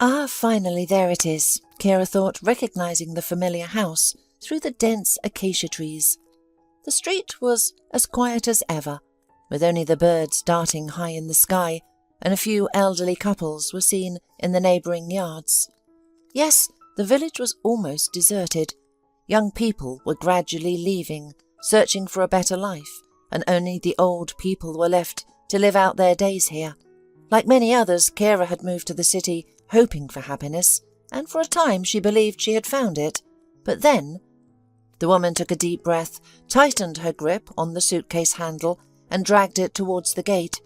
Ah, finally there it is, Kira thought, recognizing the familiar house through the dense acacia trees. The street was as quiet as ever, with only the birds darting high in the sky, and a few elderly couples were seen in the neighbouring yards. Yes, the village was almost deserted. Young people were gradually leaving, searching for a better life, and only the old people were left to live out their days here. Like many others, Kira had moved to the city hoping for happiness, and for a time she believed she had found it. But then... The woman took a deep breath, tightened her grip on the suitcase handle, and dragged it towards the gate.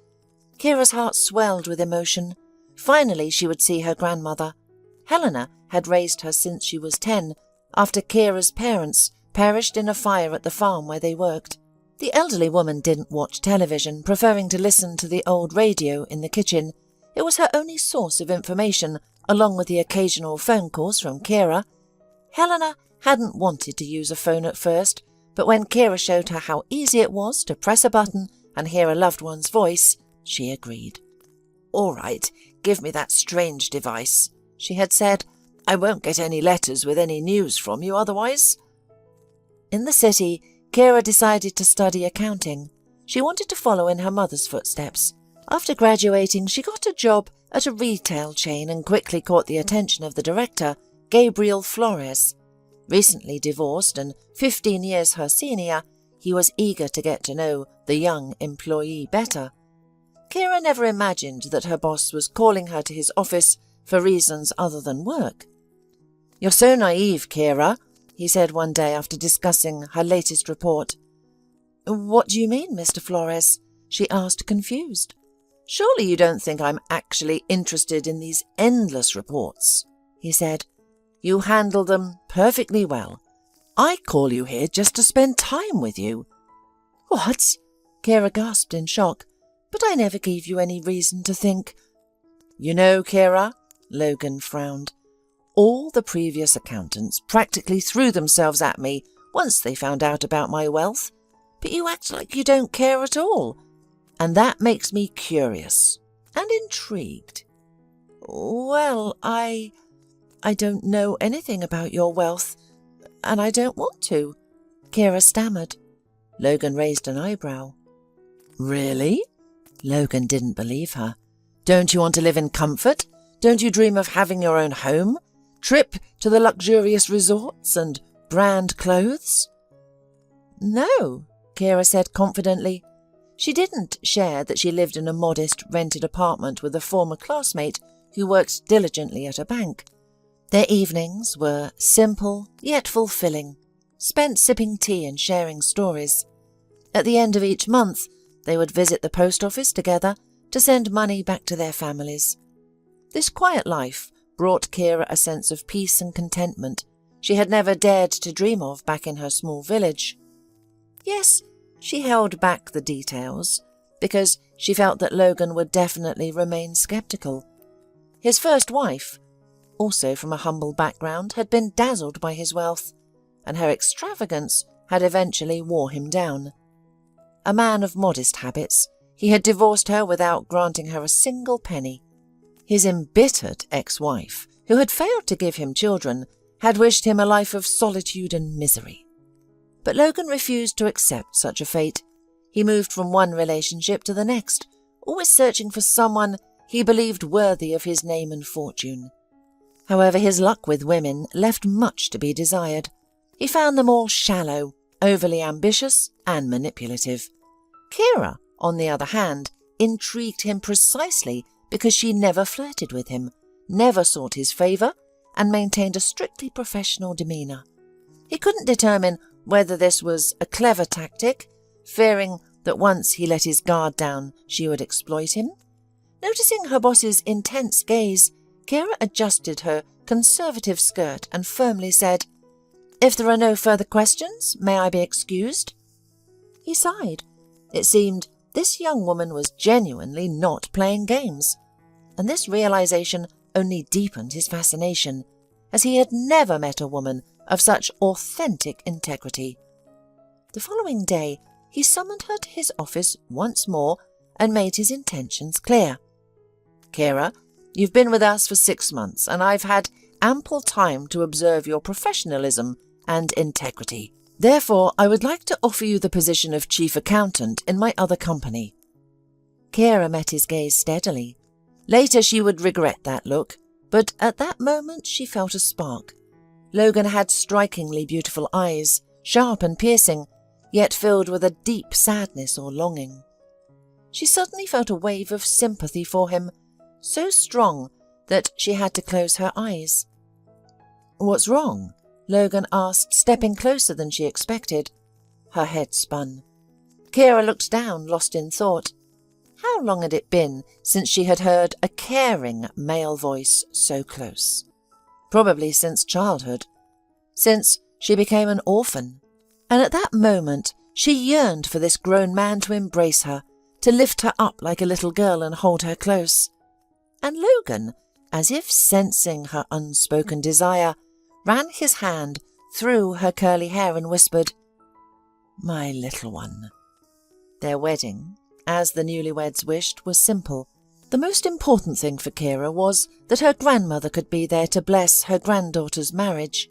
Kira's heart swelled with emotion. Finally she would see her grandmother. Helena had raised her since she was 10, after Kira's parents perished in a fire at the farm where they worked. The elderly woman didn't watch television, preferring to listen to the old radio in the kitchen. It was her only source of information, along with the occasional phone calls from Kira. Helena hadn't wanted to use a phone at first, but when Kira showed her how easy it was to press a button and hear a loved one's voice, she agreed. "All right, give me that strange device," she had said. "I won't get any letters with any news from you otherwise." In the city, Kira decided to study accounting. She wanted to follow in her mother's footsteps. After graduating, she got a job at a retail chain and quickly caught the attention of the director, Gabriel Flores. Recently divorced and 15 years her senior, he was eager to get to know the young employee better. Kira never imagined that her boss was calling her to his office for reasons other than work. "You're so naive, Kira," he said one day after discussing her latest report. "What do you mean, Mr. Flores?" she asked, confused. "Surely you don't think I'm actually interested in these endless reports," he said. "You handle them perfectly well. I call you here just to spend time with you." "What?" Kira gasped in shock. "But I never gave you any reason to think—" "You know, Kira," Logan frowned, "all the previous accountants practically threw themselves at me once they found out about my wealth, but you act like you don't care at all, and that makes me curious and intrigued." "Well, I don't know anything about your wealth, and I don't want to," Kira stammered. Logan raised an eyebrow. "Really?" Logan didn't believe her. "Don't you want to live in comfort? Don't you dream of having your own home? Trip to the luxurious resorts and brand clothes?" "No," Kira said confidently. She didn't share that she lived in a modest rented apartment with a former classmate who worked diligently at a bank. Their evenings were simple yet fulfilling, spent sipping tea and sharing stories. At the end of each month, they would visit the post office together to send money back to their families. This quiet life brought Kira a sense of peace and contentment she had never dared to dream of back in her small village. Yes, she held back the details because she felt that Logan would definitely remain skeptical. His first wife, also from a humble background, had been dazzled by his wealth, and her extravagance had eventually wore him down. A man of modest habits, he had divorced her without granting her a single penny. His embittered ex-wife, who had failed to give him children, had wished him a life of solitude and misery. But Logan refused to accept such a fate. He moved from one relationship to the next, always searching for someone he believed worthy of his name and fortune. However, his luck with women left much to be desired. He found them all shallow, overly ambitious and manipulative. Kira, on the other hand, intrigued him precisely because she never flirted with him, never sought his favour, and maintained a strictly professional demeanour. He couldn't determine whether this was a clever tactic, fearing that once he let his guard down she would exploit him. Noticing her boss's intense gaze, Kira adjusted her conservative skirt and firmly said, "If there are no further questions, may I be excused?" He sighed. It seemed this young woman was genuinely not playing games, and this realization only deepened his fascination, as he had never met a woman of such authentic integrity. The following day, he summoned her to his office once more and made his intentions clear. "Kira, You've been with us for 6 months, and I've had ample time to observe your professionalism and integrity. Therefore, I would like to offer you the position of chief accountant in my other company." Kira met his gaze steadily. Later she would regret that look, but at that moment she felt a spark. Logan had strikingly beautiful eyes, sharp and piercing, yet filled with a deep sadness or longing. She suddenly felt a wave of sympathy for him, so strong that she had to close her eyes. "What's wrong?" Logan asked, stepping closer than she expected. Her head spun. Kira looked down, lost in thought. How long had it been since she had heard a caring male voice so close? Probably since childhood, since she became an orphan. And at that moment she yearned for this grown man to embrace her, to lift her up like a little girl and hold her close. And Logan, as if sensing her unspoken desire, ran his hand through her curly hair and whispered, "My little one." Their wedding, as the newlyweds wished, was simple. The most important thing for Kira was that her grandmother could be there to bless her granddaughter's marriage.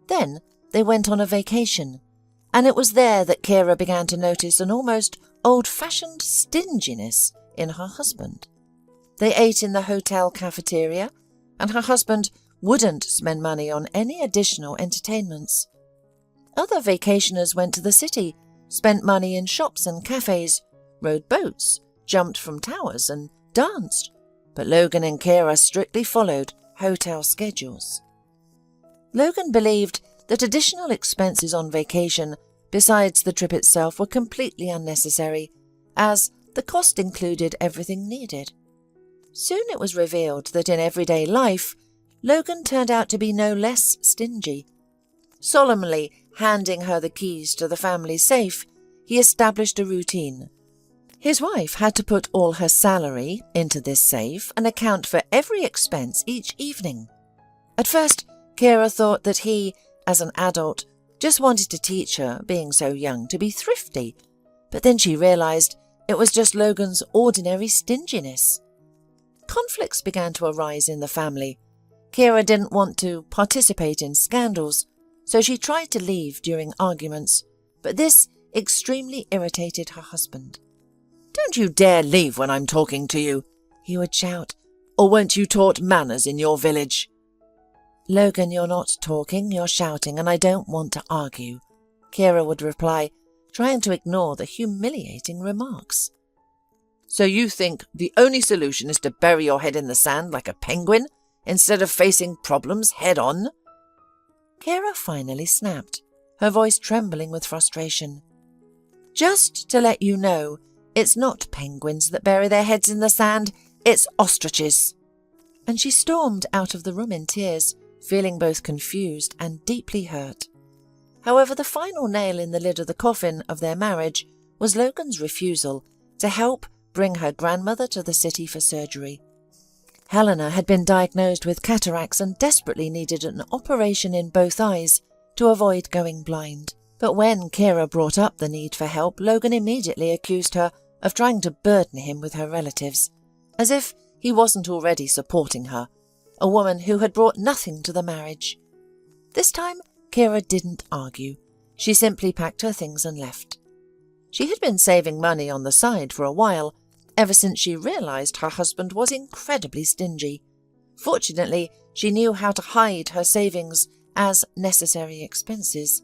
Then they went on a vacation, and it was there that Kira began to notice an almost old-fashioned stinginess in her husband. They ate in the hotel cafeteria, and her husband wouldn't spend money on any additional entertainments. Other vacationers went to the city, spent money in shops and cafes, rode boats, jumped from towers and danced, but Logan and Kira strictly followed hotel schedules. Logan believed that additional expenses on vacation besides the trip itself were completely unnecessary, as the cost included everything needed. Soon it was revealed that in everyday life, Logan turned out to be no less stingy. Solemnly handing her the keys to the family safe, he established a routine. His wife had to put all her salary into this safe and account for every expense each evening. At first, Kira thought that he, as an adult, just wanted to teach her, being so young, to be thrifty, but then she realized it was just Logan's ordinary stinginess. Conflicts began to arise in the family. Kira didn't want to participate in scandals, so she tried to leave during arguments, but this extremely irritated her husband. "Don't you dare leave when I'm talking to you," he would shout, "or weren't you taught manners in your village?" "Logan, you're not talking, you're shouting, and I don't want to argue," Kira would reply, trying to ignore the humiliating remarks. "So you think the only solution is to bury your head in the sand like a penguin, instead of facing problems head-on?" Kira finally snapped, her voice trembling with frustration. "Just to let you know, it's not penguins that bury their heads in the sand, it's ostriches." And she stormed out of the room in tears, feeling both confused and deeply hurt. However, the final nail in the lid of the coffin of their marriage was Logan's refusal to help bring her grandmother to the city for surgery. Helena had been diagnosed with cataracts and desperately needed an operation in both eyes to avoid going blind. But when Kira brought up the need for help, Logan immediately accused her of trying to burden him with her relatives, as if he wasn't already supporting her, a woman who had brought nothing to the marriage. This time, Kira didn't argue. She simply packed her things and left. She had been saving money on the side for a while, ever since she realized her husband was incredibly stingy. Fortunately, she knew how to hide her savings as necessary expenses.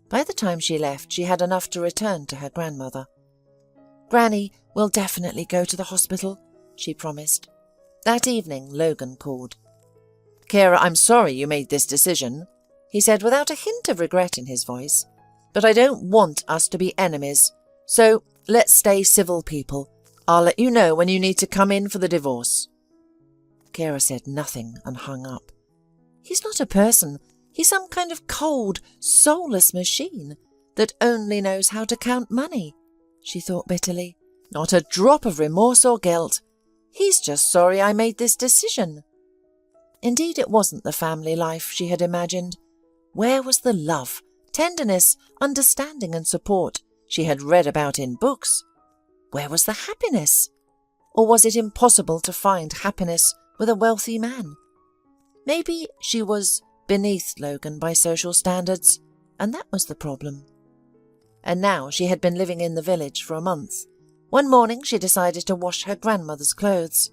By the time she left, she had enough to return to her grandmother. "Granny will definitely go to the hospital," she promised. That evening, Logan called. "Kira, I'm sorry you made this decision," he said without a hint of regret in his voice. "But I don't want us to be enemies, so let's stay civil people. I'll let you know when you need to come in for the divorce." Kira said nothing and hung up. "He's not a person. He's some kind of cold, soulless machine that only knows how to count money," she thought bitterly. "Not a drop of remorse or guilt. He's just sorry I made this decision." Indeed, it wasn't the family life she had imagined. Where was the love, tenderness, understanding and support she had read about in books? Where was the happiness? Or was it impossible to find happiness with a wealthy man. Maybe she was beneath Logan by social standards, and that was the problem. And now she had been living in the village for a month. One morning she decided to wash her grandmother's clothes.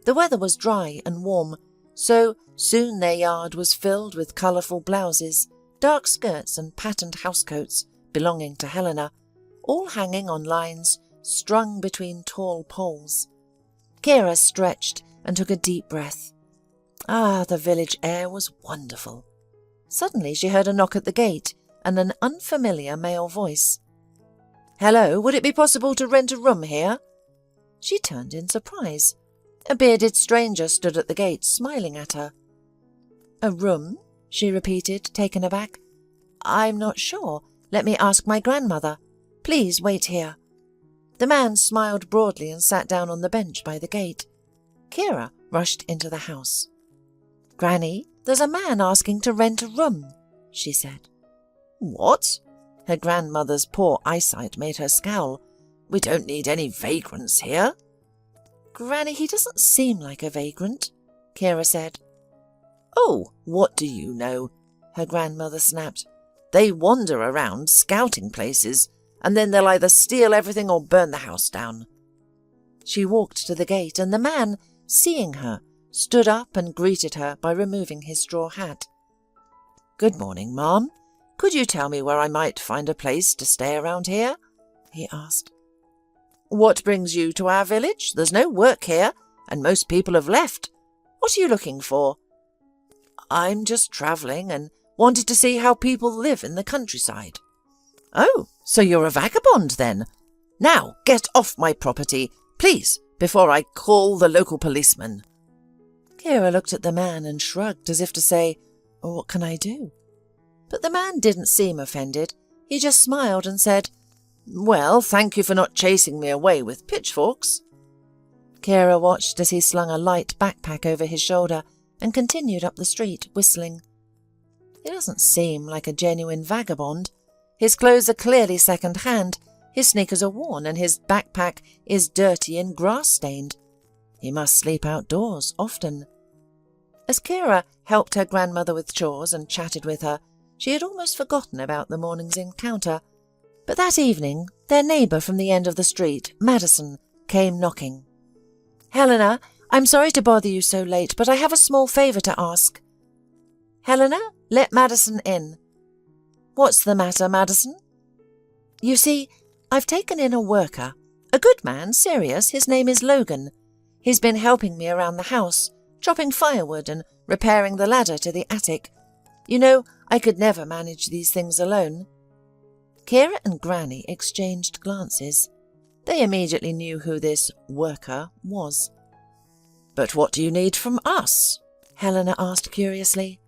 The weather was dry and warm, so soon their yard was filled with colourful blouses, dark skirts and patterned housecoats belonging to Helena, all hanging on lines strung between tall poles. Kira stretched and took a deep breath. Ah, the village air was wonderful. Suddenly she heard a knock at the gate and an unfamiliar male voice. "Hello, would it be possible to rent a room here?" She turned in surprise. A bearded stranger stood at the gate, smiling at her. "A room?" she repeated, taken aback. "I'm not sure. Let me ask my grandmother. Please wait here." The man smiled broadly and sat down on the bench by the gate. Kira rushed into the house. "Granny, there's a man asking to rent a room," she said. "What?" Her grandmother's poor eyesight made her scowl. "We don't need any vagrants here." "Granny, he doesn't seem like a vagrant," Kira said. "Oh, what do you know?" her grandmother snapped. "They wander around scouting places, and then they'll either steal everything or burn the house down." She walked to the gate, and the man, seeing her, stood up and greeted her by removing his straw hat. "Good morning, Ma'am. Could you tell me where I might find a place to stay around here?" he asked. "What brings you to our village? There's no work here, and most people have left. What are you looking for?" "I'm just travelling and wanted to see how people live in the countryside." "Oh, so you're a vagabond then? Now get off my property, please, before I call the local policeman." Kira looked at the man and shrugged as if to say, "What can I do?" But the man didn't seem offended. He just smiled and said, "Well, thank you for not chasing me away with pitchforks." Kira watched as he slung a light backpack over his shoulder and continued up the street, whistling. He doesn't seem like a genuine vagabond. His clothes are clearly second-hand, his sneakers are worn, and his backpack is dirty and grass-stained. He must sleep outdoors often. As Kira helped her grandmother with chores and chatted with her, she had almost forgotten about the morning's encounter. But that evening, their neighbour from the end of the street, Madison, came knocking. "Helena, I'm sorry to bother you so late, but I have a small favour to ask." "Helena, let Madison in." "What's the matter, Madison?" "You see, I've taken in a worker. A good man, serious. His name is Logan. He's been helping me around the house, chopping firewood and repairing the ladder to the attic. You know, I could never manage these things alone." Kira and Granny exchanged glances. They immediately knew who this worker was. "But what do you need from us?" Helena asked curiously.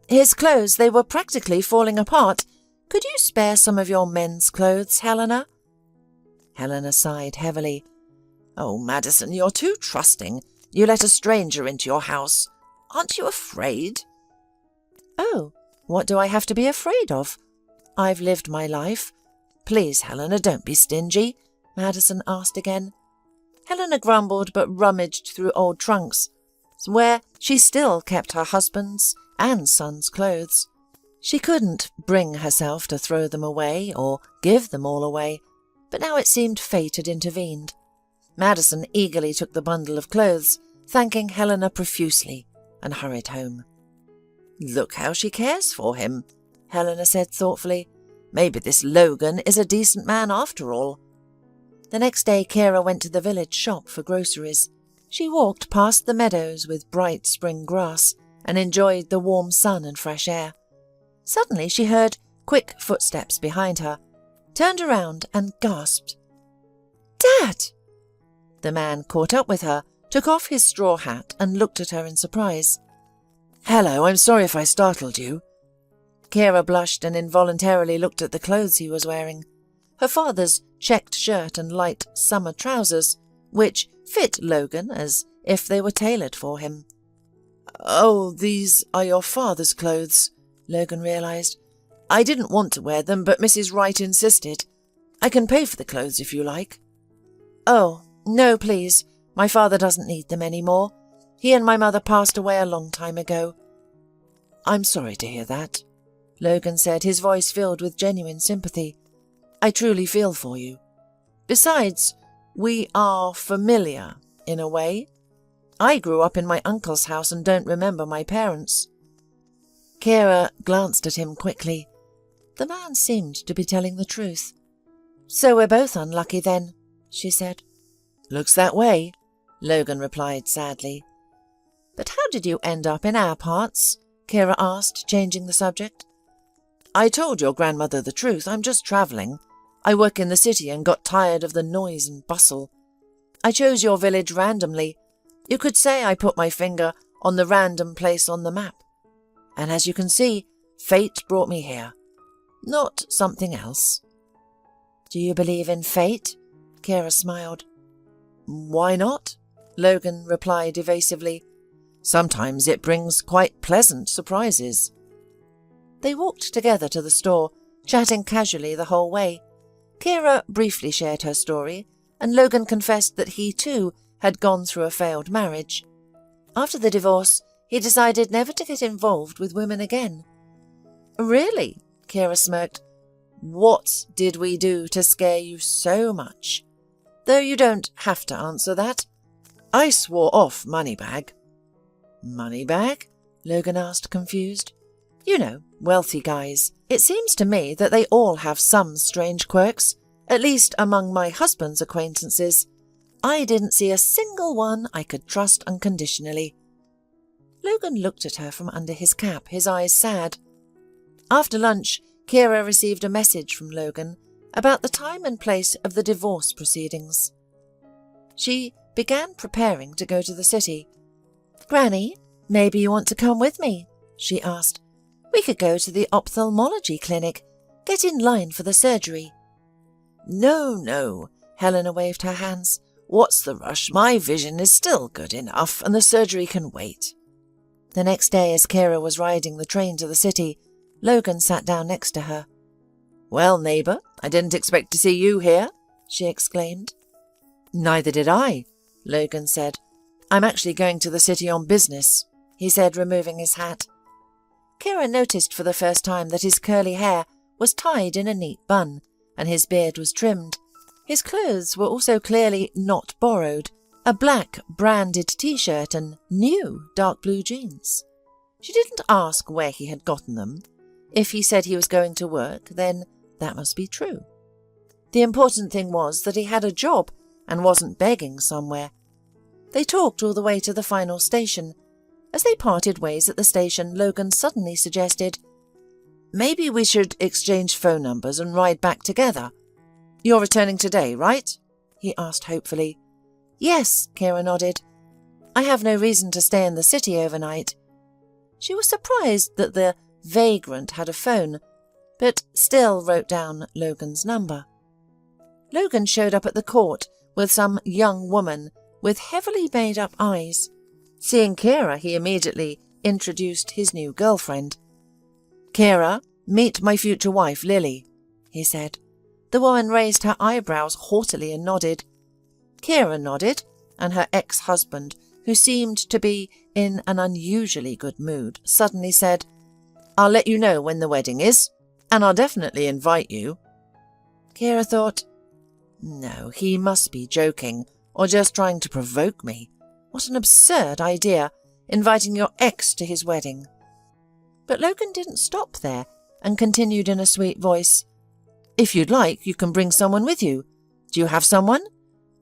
"His clothes, they were practically falling apart. Could you spare some of your men's clothes, Helena?" Helena sighed heavily. "Oh, Madison, you're too trusting. You let a stranger into your house. Aren't you afraid?" "Oh, what do I have to be afraid of? I've lived my life." "Please, Helena, don't be stingy," Madison asked again. Helena grumbled but rummaged through old trunks, where she still kept her husband's and son's clothes. She couldn't bring herself to throw them away or give them all away, but now it seemed fate had intervened. Madison eagerly took the bundle of clothes, thanking Helena profusely, and hurried home. "Look how she cares for him," Helena said thoughtfully. "Maybe this Logan is a decent man after all." The next day Kira went to the village shop for groceries. She walked past the meadows with bright spring grass and enjoyed the warm sun and fresh air. Suddenly she heard quick footsteps behind her, turned around and gasped. "Dad!" The man caught up with her, took off his straw hat and looked at her in surprise. "Hello, I'm sorry if I startled you." Kira blushed and involuntarily looked at the clothes he was wearing. Her father's checked shirt and light summer trousers, which fit Logan as if they were tailored for him. "Oh, these are your father's clothes," Logan realised. "I didn't want to wear them, but Mrs. Wright insisted. I can pay for the clothes if you like." "Oh, no, please. My father doesn't need them any more. He and my mother passed away a long time ago." "I'm sorry to hear that," Logan said, his voice filled with genuine sympathy. "I truly feel for you. Besides, we are familiar, in a way. I grew up in my uncle's house and don't remember my parents." Kira glanced at him quickly. The man seemed to be telling the truth. "So we're both unlucky then," she said. "Looks that way," Logan replied sadly. "But how did you end up in our parts?" Kira asked, changing the subject. "I told your grandmother the truth. I'm just travelling. I work in the city and got tired of the noise and bustle. I chose your village randomly. You could say I put my finger on the random place on the map. And as you can see, fate brought me here. Not something else." "Do you believe in fate?" Kira smiled. "Why not?" Logan replied evasively. "Sometimes it brings quite pleasant surprises." They walked together to the store, chatting casually the whole way. Kira briefly shared her story, and Logan confessed that he too had gone through a failed marriage. After the divorce, he decided never to get involved with women again. "Really?" Kira smirked. "What did we do to scare you so much? Though you don't have to answer that. I swore off Moneybag." "Moneybag?" Logan asked, confused. "You know, wealthy guys. It seems to me that they all have some strange quirks, at least among my husband's acquaintances. I didn't see a single one I could trust unconditionally." Logan looked at her from under his cap, his eyes sad. After lunch, Kira received a message from Logan about the time and place of the divorce proceedings. She began preparing to go to the city. "Granny, maybe you want to come with me?" she asked. "We could go to the ophthalmology clinic, get in line for the surgery." No, Helena waved her hands. "What's the rush? My vision is still good enough, and the surgery can wait." The next day, as Kira was riding the train to the city, Logan sat down next to her. "Well, neighbour, I didn't expect to see you here," she exclaimed. "Neither did I," Logan said. "I'm actually going to the city on business," he said, removing his hat. Kira noticed for the first time that his curly hair was tied in a neat bun, and his beard was trimmed. His clothes were also clearly not borrowed, a black branded t-shirt and new dark blue jeans. She didn't ask where he had gotten them. If he said he was going to work, then that must be true. The important thing was that he had a job and wasn't begging somewhere. They talked all the way to the final station. As they parted ways at the station, Logan suddenly suggested, "Maybe we should exchange phone numbers and ride back together. You're returning today, right?" he asked hopefully. "Yes," Kira nodded. "I have no reason to stay in the city overnight." She was surprised that the vagrant had a phone, but still wrote down Logan's number. Logan showed up at the court with some young woman with heavily made-up eyes. Seeing Kira, he immediately introduced his new girlfriend. "Kira, meet my future wife, Lily," he said. The woman raised her eyebrows haughtily and nodded. Kira nodded, and her ex-husband, who seemed to be in an unusually good mood, suddenly said, "I'll let you know when the wedding is, and I'll definitely invite you." Kira thought, "No, he must be joking, or just trying to provoke me. What an absurd idea, inviting your ex to his wedding." But Logan didn't stop there, and continued in a sweet voice, "If you'd like, you can bring someone with you. Do you have someone?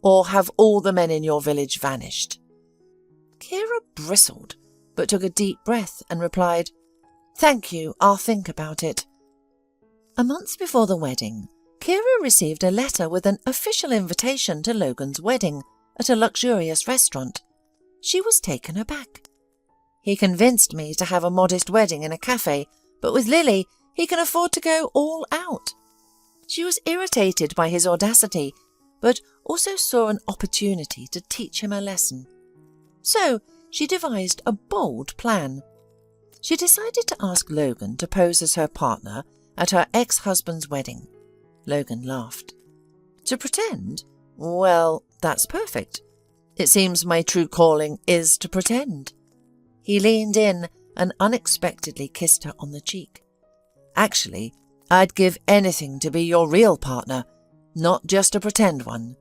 Or have all the men in your village vanished?" Kira bristled, but took a deep breath and replied, "Thank you, I'll think about it." A month before the wedding, Kira received a letter with an official invitation to Logan's wedding at a luxurious restaurant. She was taken aback. "He convinced me to have a modest wedding in a cafe, but with Lily, he can afford to go all out." She was irritated by his audacity, but also saw an opportunity to teach him a lesson. So she devised a bold plan. She decided to ask Logan to pose as her partner at her ex-husband's wedding. Logan laughed. "To pretend? Well, that's perfect. It seems my true calling is to pretend." He leaned in and unexpectedly kissed her on the cheek. "Actually, I'd give anything to be your real partner, not just a pretend one."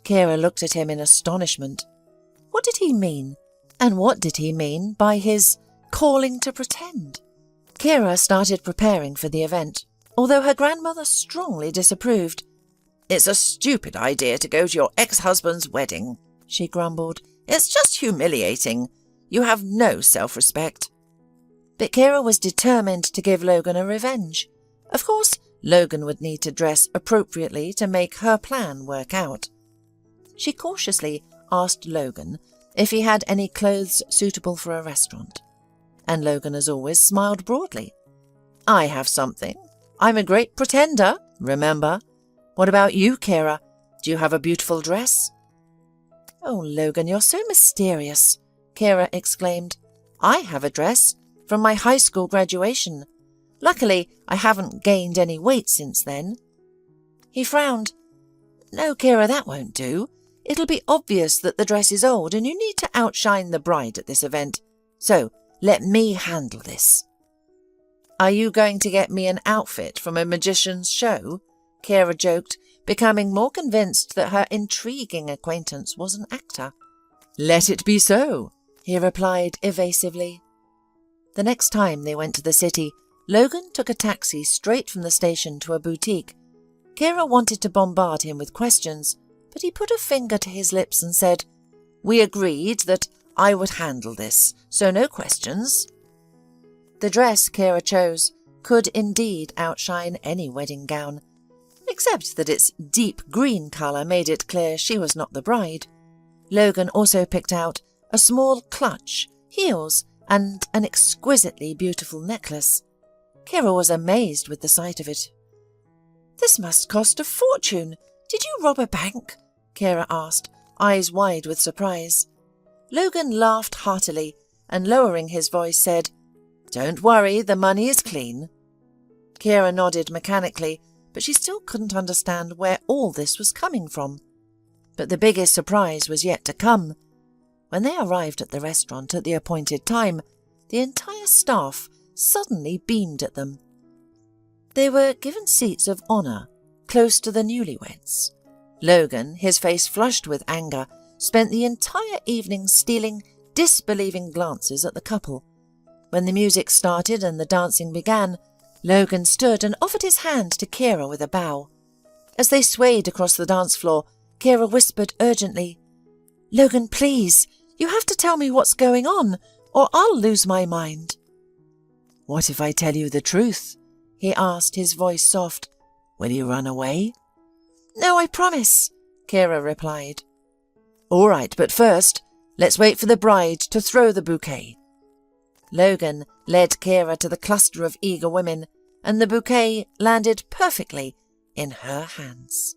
Kira looked at him in astonishment. What did he mean? And what did he mean by his calling to pretend? Kira started preparing for the event, although her grandmother strongly disapproved. "It's a stupid idea to go to your ex-husband's wedding," she grumbled. "It's just humiliating. You have no self-respect." But Kira was determined to give Logan a revenge. Of course, Logan would need to dress appropriately to make her plan work out. She cautiously asked Logan if he had any clothes suitable for a restaurant. And Logan, as always, smiled broadly. "I have something. I'm a great pretender, remember. What about you, Kira? Do you have a beautiful dress?" "Oh, Logan, you're so mysterious," Kira exclaimed. "I have a dress from my high school graduation. Luckily, I haven't gained any weight since then." He frowned. "No, Kira, that won't do. It'll be obvious that the dress is old and you need to outshine the bride at this event. So, let me handle this." "Are you going to get me an outfit from a magician's show?" Kira joked, becoming more convinced that her intriguing acquaintance was an actor. "Let it be so," he replied evasively. The next time they went to the city, Logan took a taxi straight from the station to a boutique. Kira wanted to bombard him with questions, but he put a finger to his lips and said, "We agreed that I would handle this, so no questions." The dress Kira chose could indeed outshine any wedding gown, except that its deep green colour made it clear she was not the bride. Logan also picked out a small clutch, heels, and an exquisitely beautiful necklace. Kira was amazed with the sight of it. "This must cost a fortune. Did you rob a bank?" Kira asked, eyes wide with surprise. Logan laughed heartily and, lowering his voice, said, "Don't worry, the money is clean." Kira nodded mechanically, but she still couldn't understand where all this was coming from. But the biggest surprise was yet to come. When they arrived at the restaurant at the appointed time, the entire staff suddenly beamed at them. They were given seats of honour, close to the newlyweds. Logan, his face flushed with anger, spent the entire evening stealing disbelieving glances at the couple. When the music started and the dancing began, Logan stood and offered his hand to Kira with a bow. As they swayed across the dance floor, Kira whispered urgently, "Logan, please, you have to tell me what's going on, or I'll lose my mind." "What if I tell you the truth?" he asked, his voice soft. "Will you run away?" "No, I promise," Kira replied. "All right, but first, let's wait for the bride to throw the bouquet." Logan led Kira to the cluster of eager women, and the bouquet landed perfectly in her hands.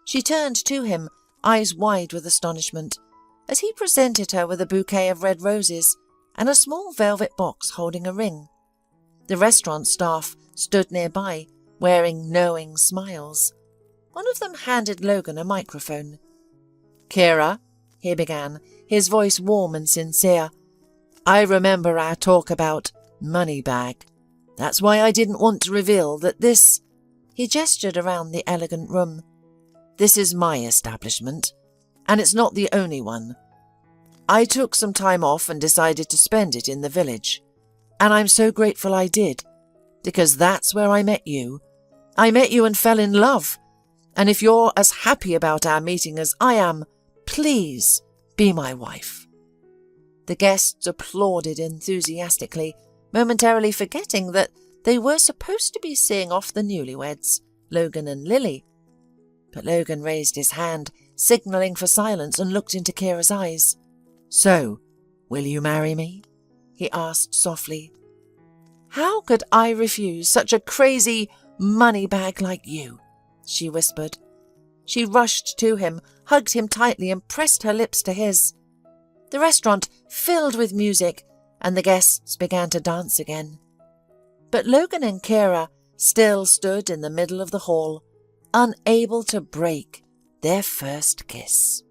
She turned to him, eyes wide with astonishment, as he presented her with a bouquet of red roses and a small velvet box holding a ring. The restaurant staff stood nearby, wearing knowing smiles. One of them handed Logan a microphone. "Kira," he began, his voice warm and sincere, "I remember our talk about money bag. That's why I didn't want to reveal that this—" He gestured around the elegant room. "This is my establishment, and it's not the only one. I took some time off and decided to spend it in the village, and I'm so grateful I did, because that's where I met you. I met you and fell in love, and if you're as happy about our meeting as I am, please be my wife." The guests applauded enthusiastically, momentarily forgetting that they were supposed to be seeing off the newlyweds, Logan and Lily. But Logan raised his hand, signalling for silence, and looked into Kira's eyes. "So, will you marry me?" he asked softly. "How could I refuse such a crazy money bag like you?" she whispered. She rushed to him, hugged him tightly, and pressed her lips to his. The restaurant filled with music, and the guests began to dance again. But Logan and Kira still stood in the middle of the hall, unable to break their first kiss.